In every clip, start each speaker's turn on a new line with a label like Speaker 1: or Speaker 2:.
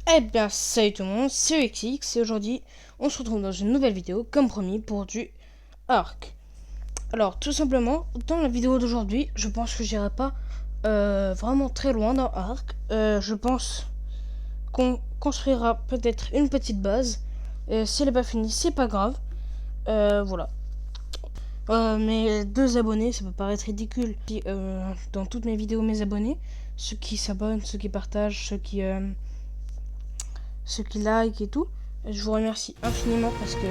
Speaker 1: Eh bien, salut tout le monde, c'est XX et aujourd'hui, on se retrouve dans une nouvelle vidéo, comme promis, pour du Ark. Alors, tout simplement, dans la vidéo d'aujourd'hui, je pense que j'irai pas vraiment très loin dans Ark. Je pense qu'on construira peut-être une petite base. Si elle n'est pas finie, c'est pas grave. Voilà. Mais 2 abonnés, ça peut paraître ridicule. Puis, dans toutes mes vidéos, mes abonnés, ceux qui s'abonnent, ceux qui partagent, ceux qui like et tout, je vous remercie infiniment parce que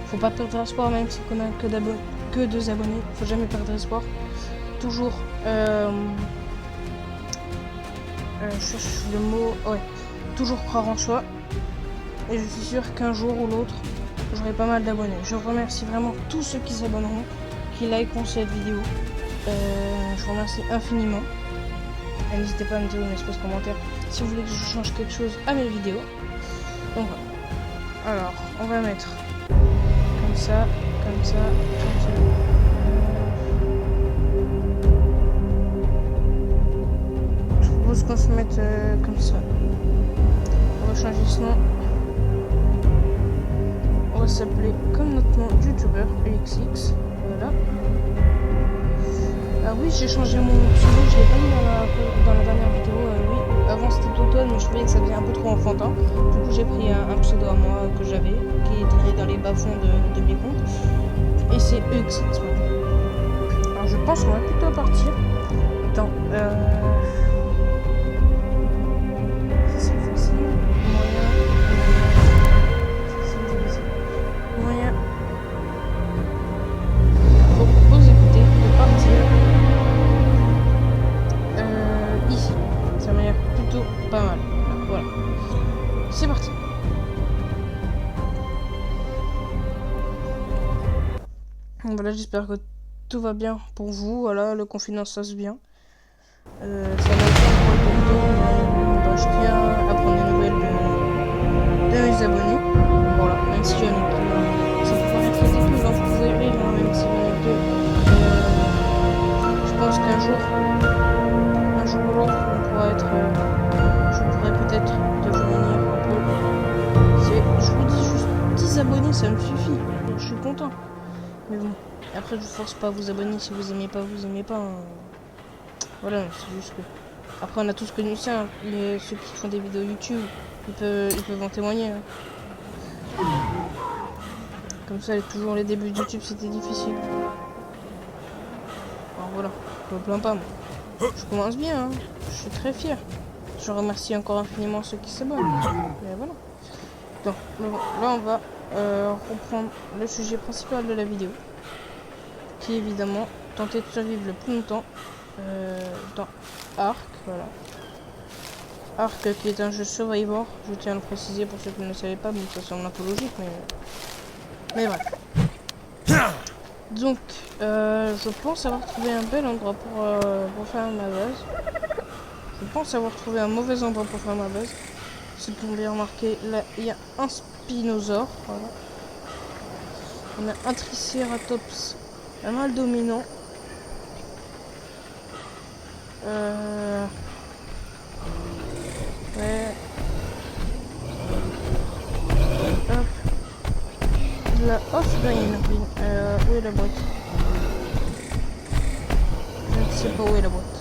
Speaker 1: faut pas perdre espoir, même si on a que 2 abonnés, faut jamais perdre espoir. Toujours, je cherche le mot, ouais, toujours croire en soi. Et je suis sûr qu'un jour ou l'autre, j'aurai pas mal d'abonnés. Je remercie vraiment tous ceux qui s'abonneront, qui likeront cette vidéo. Je vous remercie infiniment. Et n'hésitez pas à me dire une espèce de commentaire si vous voulez que je change quelque chose à mes vidéos. Donc voilà. Alors, on va mettre comme ça, comme ça, comme ça. Je propose qu'on se mette comme ça. On va changer ce nom. On va s'appeler comme notre nom youtubeur, XX. Voilà. Ah oui, j'ai changé mon pseudo, je l'ai pas mis dans la dernière vidéo. Oui, avant c'était Toton, mais je trouvais que ça faisait un peu trop enfantin. Du coup, j'ai pris un pseudo à moi que j'avais, qui est tiré dans les bas-fonds de mes comptes. Et c'est XX. Alors, je pense qu'on va plutôt partir dans. C'est facile. Moyen. Je vous propose d'écouter, de partir. Ici. Ça m'a l'air plutôt pas mal. Voilà. C'est parti. Voilà, j'espère que tout va bien pour vous. Voilà, le confinement ça se passe bien. Ça m'a été pour le temps, je tiens à prendre des nouvelles de mes abonnés. Voilà, même si j'en ai que. Ça peut paraître ridicule, hein, vous pouvez rire, hein, même si j'en ai que. Je pense qu'un jour ou l'autre, on pourra être. Je pourrais peut-être devenir un peu. Je vous dis juste 10 abonnés, ça me suffit. Je suis content. Mais bon, après je vous force pas à vous abonner, si vous aimez pas, vous aimez pas. Hein. Voilà, c'est juste que. Après on a tous connu ça, hein. Ceux qui font des vidéos YouTube, ils peuvent en témoigner. Hein. Comme ça, toujours les débuts de YouTube c'était difficile. Alors voilà, je me plains pas moi. Je commence bien, hein. Je suis très fier. Je remercie encore infiniment ceux qui s'abonnent. Et voilà. Donc là on va reprendre le sujet principal de la vidéo, qui est évidemment tenter de survivre le plus longtemps dans Ark. Voilà. Ark qui est un jeu Survivor, je tiens à le préciser pour ceux qui ne le savaient pas, mais ça semble un peu logique, mais bref. Donc je pense avoir trouvé un bel endroit pour faire ma base. Je pense avoir trouvé un mauvais endroit pour faire ma base. Si vous pouvez remarquer, là il y a un spinosaure. Voilà. On a un triceratops pas mal dominant. Ouais. Hop. Là, oh, c'est bien, il y a une ruine. Où est la boîte? Je ne sais pas où est la boîte.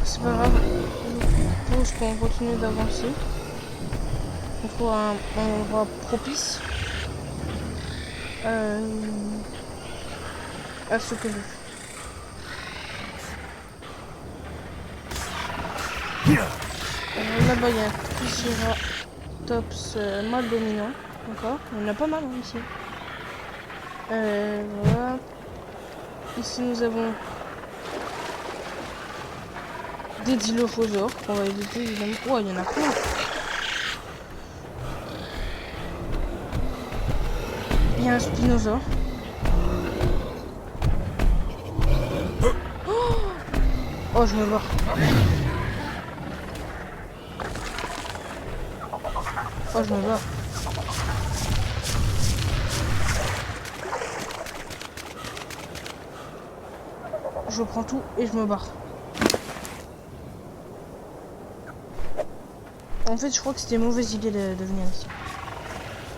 Speaker 1: C'est pas grave. Je propose qu'on continue d'avancer. On trouve un endroit propice à ce que je fais. Là-bas, il y a un triceratops mal dominant. D'accord, il y en a pas mal hein, ici. Voilà. Ici, nous avons des dilophosaures qu'on va éviter évidemment. Oh, il y en a plein. Il y a un spinosaure. Oh, je me barre. Oh, je me barre. Je prends tout et je me barre. En fait, je crois que c'était une mauvaise idée de venir ici.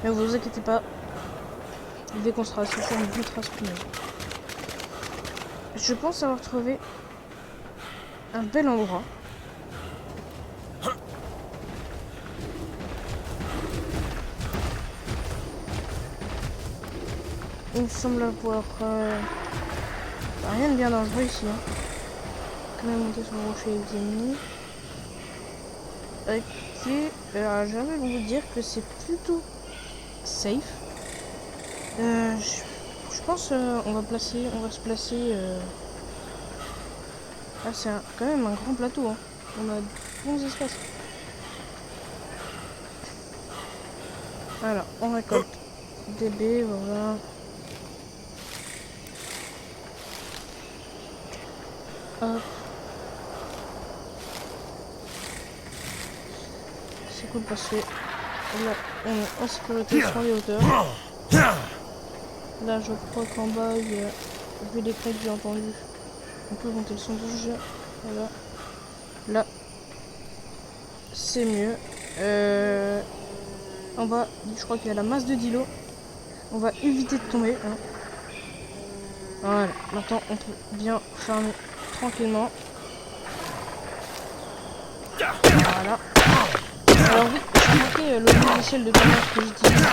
Speaker 1: Mais vous inquiétez pas. Dès qu'on sera assez fort, on butera ce punaise. Je pense avoir trouvé un bel endroit. Il me semble avoir rien de bien dangereux ici. Hein. Quand même monter sur le rocher avec des ennemis. Ok, alors j'ai envie de vous dire que c'est plutôt safe. Je pense on va se placer. Ah, c'est quand même un grand plateau. Hein. On a de bons espaces. Alors, on récolte des baies, voilà. Hop. C'est cool parce que là, on est en sécurité sur les hauteurs. Là, je crois qu'en bas, il y a, vu les craques que j'ai entendu, on peut monter le son du jeu. Voilà. Là, c'est mieux. En bas, je crois qu'il y a la masse de dilos. On va éviter de tomber. Hein. Voilà. Maintenant, on peut bien farmer tranquillement. Voilà. Alors oui, j'ai remarqué le logiciel de caméra que j'utilise.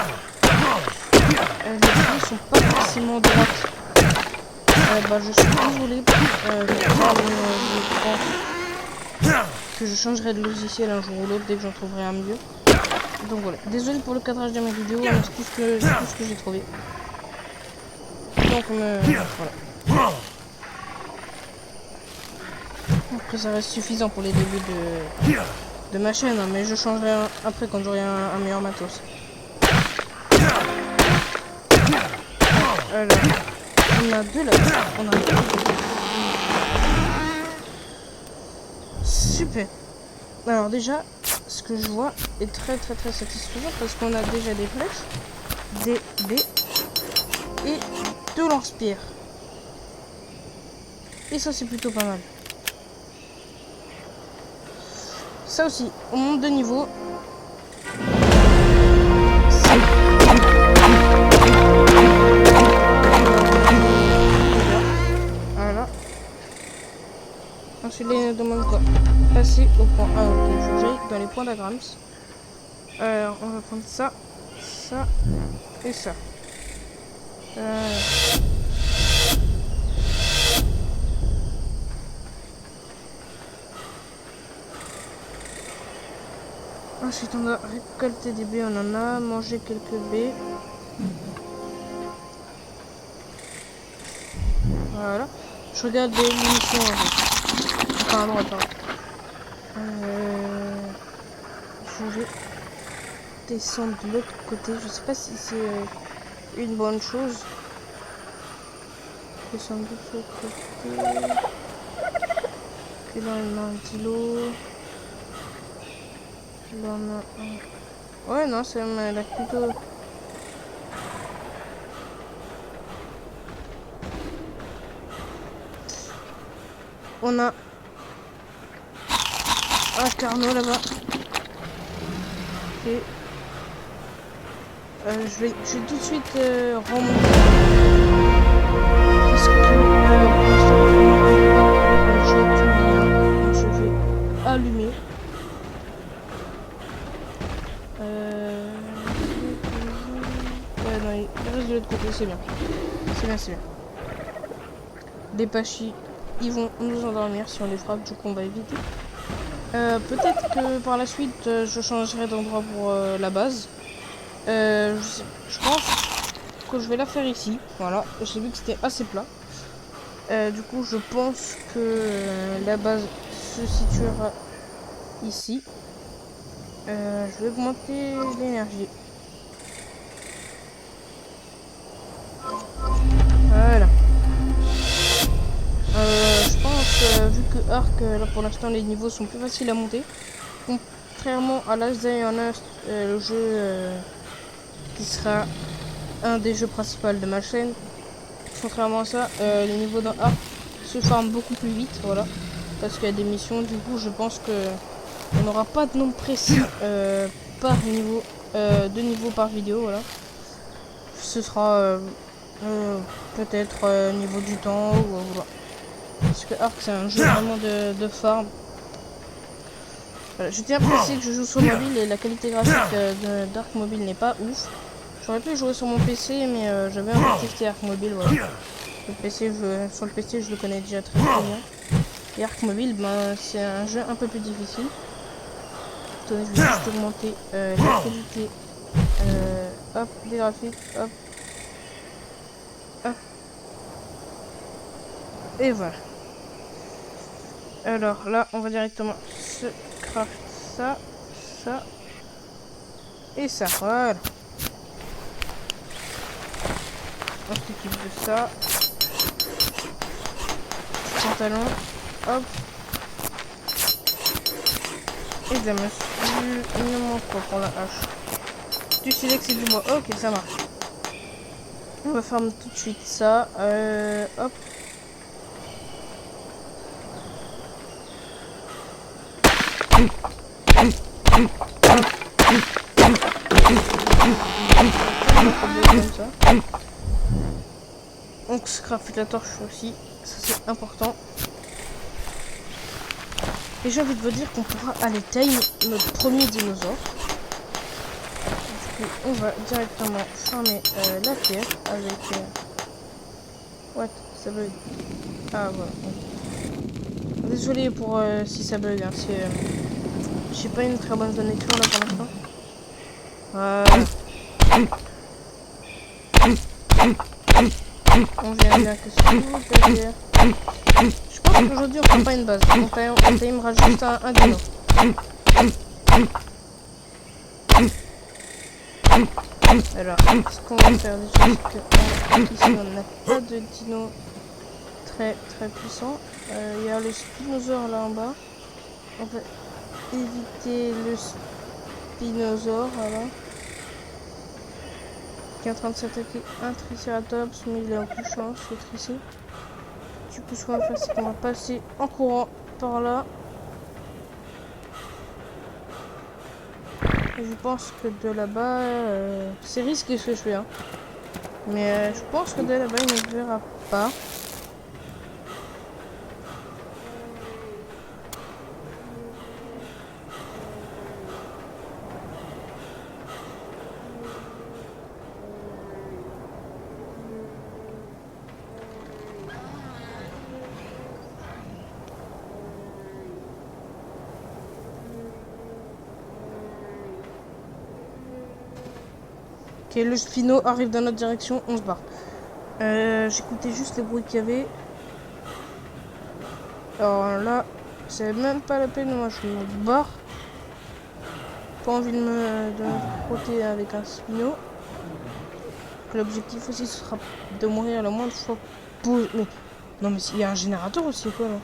Speaker 1: Les vidéos sont pas forcément droites. Je suis désolé. Je pense que je changerai de logiciel un jour ou l'autre dès que j'en trouverai un mieux. Donc voilà. Désolé pour le cadrage de mes vidéos, mais c'est tout ce que j'ai trouvé. Donc voilà. Après ça reste suffisant pour les débuts de ma chaîne, hein, mais je changerai après quand j'aurai un meilleur matos. Alors, on a deux là. On a deux. Super. Alors déjà, ce que je vois est très satisfaisant parce qu'on a déjà des flèches, des baies et deux lance-pierres. Et ça c'est plutôt pas mal. Ça aussi, on monte de niveau. Voilà. Ensuite, là, il nous demande quoi? Passer au point 1. Ok, il faut que j'aille dans les points d'agrams. Alors, on va prendre ça, ça et ça. Ensuite, on doit récolter des baies, on en a, manger quelques baies. Voilà. Je regarde des munitions en fait. Enfin, à droite, pardon. Je vais descendre de l'autre côté. Je sais pas si c'est une bonne chose. Descendre de l'autre côté. Puis là, on a un kilo. Là, on a un... Ouais, non, ça m'a l'air plutôt... On a un carnot là-bas. Ok. Je vais tout de suite remonter. Parce que on se fait allumer. Ouais, non, il reste de l'autre côté, c'est bien. C'est bien. Les pachis, ils vont nous endormir si on les frappe, du coup on va éviter. Peut-être que par la suite je changerai d'endroit pour la base. Je pense que je vais la faire ici. Voilà, j'ai vu que c'était assez plat. Du coup je pense que la base se situera ici. Je vais augmenter l'énergie. Voilà. Je pense, vu que Ark, là pour l'instant les niveaux sont plus faciles à monter. Contrairement à Last Day on Earth, le jeu qui sera un des jeux principaux de ma chaîne. Contrairement à ça, les niveaux dans Ark se forment beaucoup plus vite, voilà. Parce qu'il y a des missions, du coup je pense que On n'aura pas de nombre précis par niveau, de niveau par vidéo, voilà. Ce sera peut-être niveau du temps ou voilà. Parce que Ark c'est un jeu vraiment de farm. Voilà, je tiens à préciser que je joue sur mobile et la qualité graphique d'Ark Mobile n'est pas ouf. J'aurais pu jouer sur mon PC mais j'avais un petit tester Ark Mobile, voilà. Sur le PC je le connais déjà très bien. Et Ark Mobile, ben, c'est un jeu un peu plus difficile. Attendez, je vais juste augmenter la qualité hop, des graphiques, hop. Hop. Et voilà. Alors là, on va directement se craft ça, ça et ça. Voilà. On s'occupe de ça. Pantalon, hop. Et de la muscle. Il me manque quoi pour la hache? Du silex et du bois. Ok, ça marche. On va faire tout de suite ça. Hop. On scrape la torche aussi, ça c'est important. Et j'ai envie de vous dire qu'on pourra aller tailler notre premier dinosaure. Du coup, on va directement farmer la terre avec... What? Ça bug. Ah voilà. Désolé pour si ça bug, hein. J'ai pas une très bonne connexion là pour l'instant. On vient bien que c'est. Je pense qu'aujourd'hui on fera pas une base. On timera juste un dino. Alors, ce qu'on va faire déjà, c'est que ici on n'a pas de dino très puissant. Il y a le spinosaure là en bas. On va éviter le spinosaure, voilà. Qui est en train de s'attaquer un triceratops, mais il est en plus chance, l'autre ici. Du coup, ce qu'on va faire, c'est qu'on va passer en courant par là. Et je pense que de là-bas, c'est risqué ce que je fais, hein. Mais je pense que de là-bas, il ne verra pas. Ok, le spino arrive dans notre direction, on se barre. J'écoutais juste les bruits qu'il y avait. Alors là, c'est même pas la peine, moi je me barre. Pas envie de me frotter avec un spino. L'objectif aussi ce sera de mourir la moindre fois possible. Mais non, mais il y a un générateur aussi, quoi là.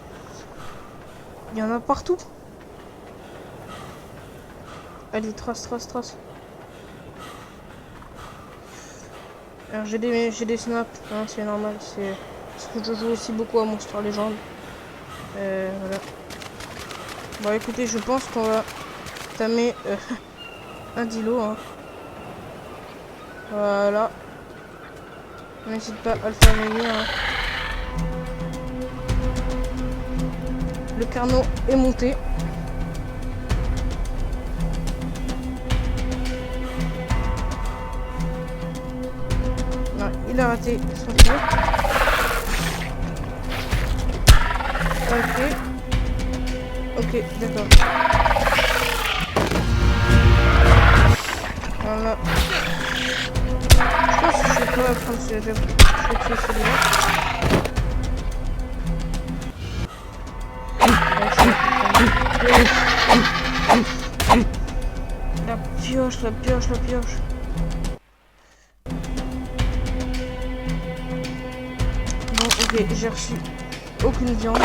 Speaker 1: Il y en a partout. Allez, trace. Alors j'ai des snaps, hein, c'est normal, c'est parce que je joue aussi beaucoup à Monster Legend. Voilà. Bon écoutez, je pense qu'on va tamer un dilo, hein. Voilà. N'hésite pas à le faire venir, hein. Le carnot est monté. Non, il a raté son tir. Ok, d'accord. Voilà. Je pense que je vais pas prendre celui-là. Je vais tuer celui-là. La pioche. Bon, ok, j'ai reçu aucune viande.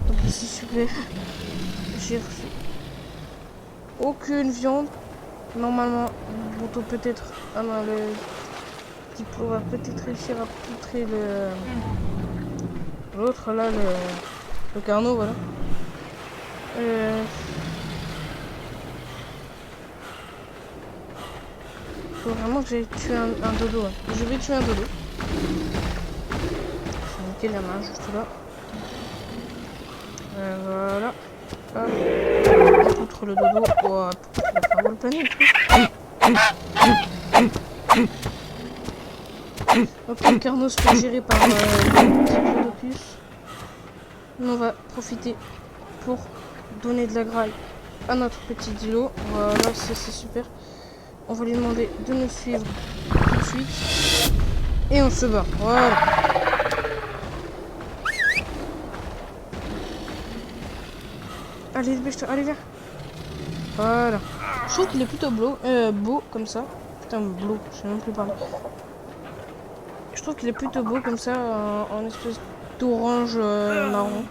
Speaker 1: Donc ici, s'il vous plaît, j'ai reçu aucune viande. Normalement, bientôt peut-être. Ah non, le diplo va peut-être réussir à poutrer l'autre là, Le Carnot, voilà. Faut vraiment que j'aille tuer un dodo. Ouais. Je vais tuer un dodo. Je vais niquer la main juste là. Voilà. Hop. Contre le dodo. Oh, pourquoi tu l'as pas replané le truc? Ok, le Carnot se fait gérer par Diplodocus. Nous, on va profiter pour donner de la graille à notre petit Dilo. Voilà, c'est super. On va lui demander de nous suivre tout de suite. Et on se bat. Voilà. Allez, dépêche-toi. Allez, viens. Voilà. Je trouve qu'il est plutôt beau comme ça. Putain, beau. Je sais même plus parler. Je trouve qu'il est plutôt beau comme ça, en espèce d'orange marron.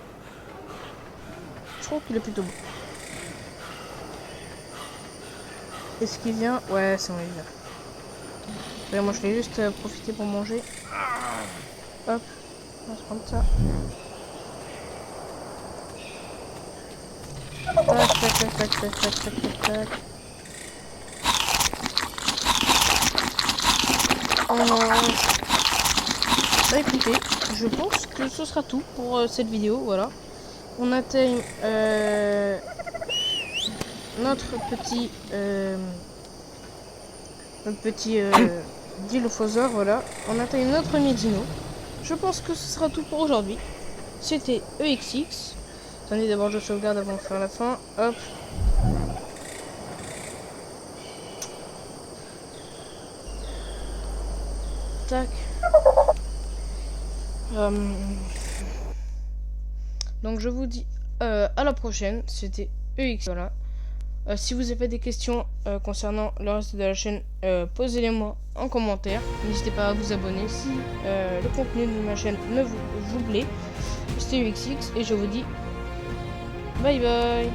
Speaker 1: Je trouve qu'il est plutôt beau. Est-ce qu'il vient? Ouais, c'est bon, il vient. Et moi, je vais juste profiter pour manger. Hop, on va se prendre ça. Tac. Bah écoutez, je pense que ce sera tout pour cette vidéo, voilà. On atteigne notre petit Dilophosaure, voilà. On atteigne notre premier dino. Je pense que ce sera tout pour aujourd'hui. C'était EXX. Attendez, d'abord je sauvegarde avant de faire la fin. Hop. Tac. Donc je vous dis à la prochaine. C'était EXX. Voilà. Si vous avez des questions concernant le reste de la chaîne, posez-les-moi en commentaire. N'hésitez pas à vous abonner si le contenu de ma chaîne vous plaît. C'était EXX et je vous dis bye bye.